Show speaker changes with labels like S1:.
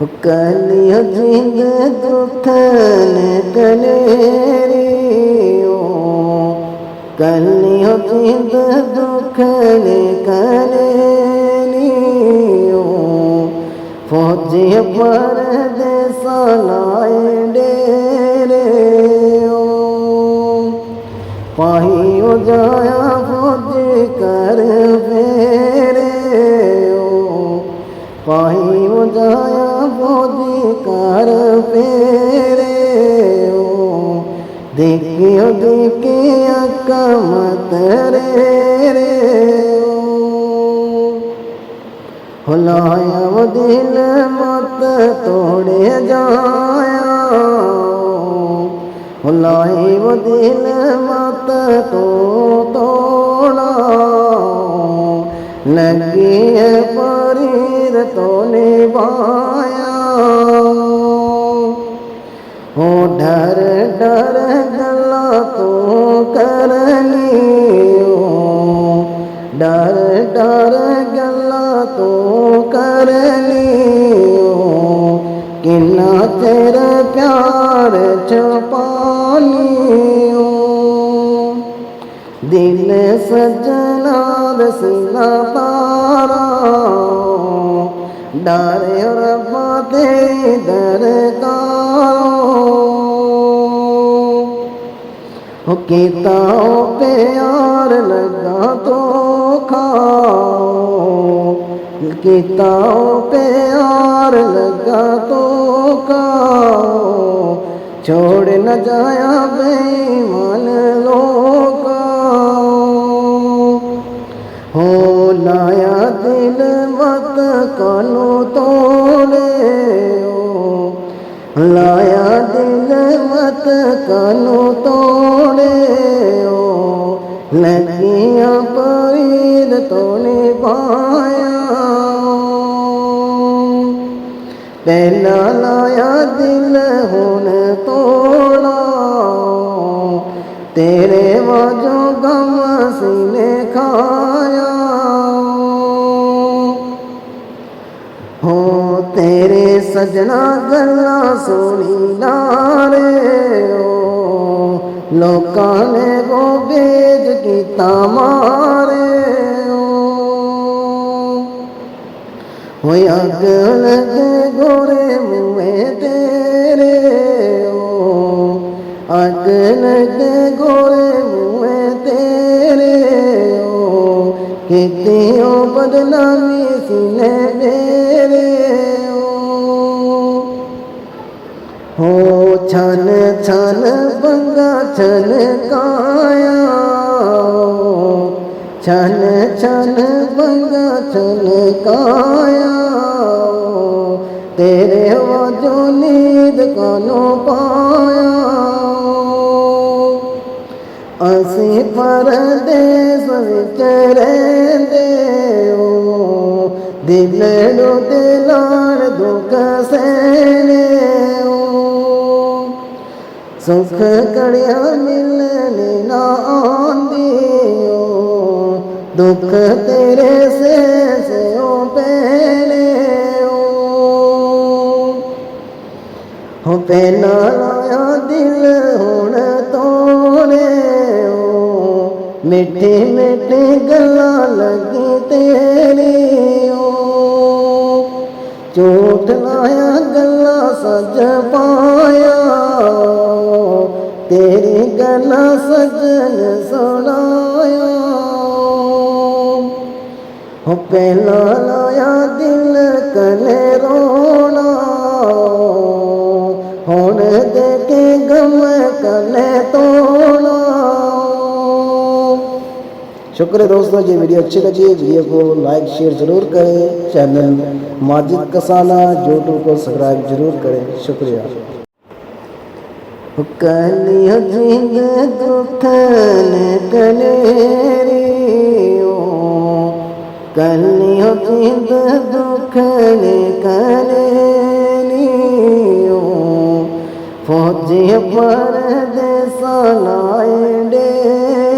S1: कलियो जिंद दुखन कलेरियो, कलियो जिंद दुखन कलेरियो, फौजी परदेस लाए डेरियो, पाहियो जाया फौजी कर फेरियो, पाहियो जाया फौजी कर फेरियो, देखियो देखियो कमत रे हुलाया वो दिल मत तोड़े जाया, हुलाई वो दिल मत तो तोड़ा, लगी है परीर तो निभाया, हो डर डर गला तो कर लियो, डर डर गला तो कर लियो, किन्ना तेरा प्यार छुपा लियो, दिल सजना रसीला तारा, डारे रब्बा दे दरकारो, किताओ प्यार लगा तो खाओ, किताओ प्यार लगा तो खाओ, छोड़ न जाया बेईमान लोग, हो लाया दिल मत कानू तोड़े, लाया दिल मत कानू तोड़े, लगिया परीर तो निभाया, पहला लाया दिल हुन तोड़ा, तेरे वाजो गम सीने खाया, हो तेरे सजना गल्ला सोनी नारे, लोकां ने वो बेज कीता मारे, हो अग लगे गोरे मुँहे तेरे, अग लगे गोरे मुँहे तेरे, कितियों बदनामी सीने मेरे, हो छन छन बंगा छन काया, छन छन बंगा छन काया, तेरे वाजो नींद कानो पाया, असी परदेस विच रहिंदे हो, दिलड़ो दिलाड़ दुख सहने हो, सुख कड़िया मिलने ना आंदी हो, दुख तेरे से हो पहले हो, पहला लाया दिल हुण तोड़े, मिठी मिठी गल्ला लगी तेरी, झूठ लाया गल्ला सज पाया, तेरी गल्ला सजन सुनाया, हो पहला लाया दिल कले रोना, हुण देखे गम कले तोड़ा। शुक्र है दोस्तों, ये वीडियो अच्छी लगी, वीडियो को लाइक शेयर ज़रूर करें, चैनल माजिद कसाना यूट्यूब को सब्सक्राइब जरूर करें। शुक्रिया। कलियो जिंद दुखन कलेरियो, कलियो जिंद दुखन कलेरियो, फौजी परदेस लाए डेरियो,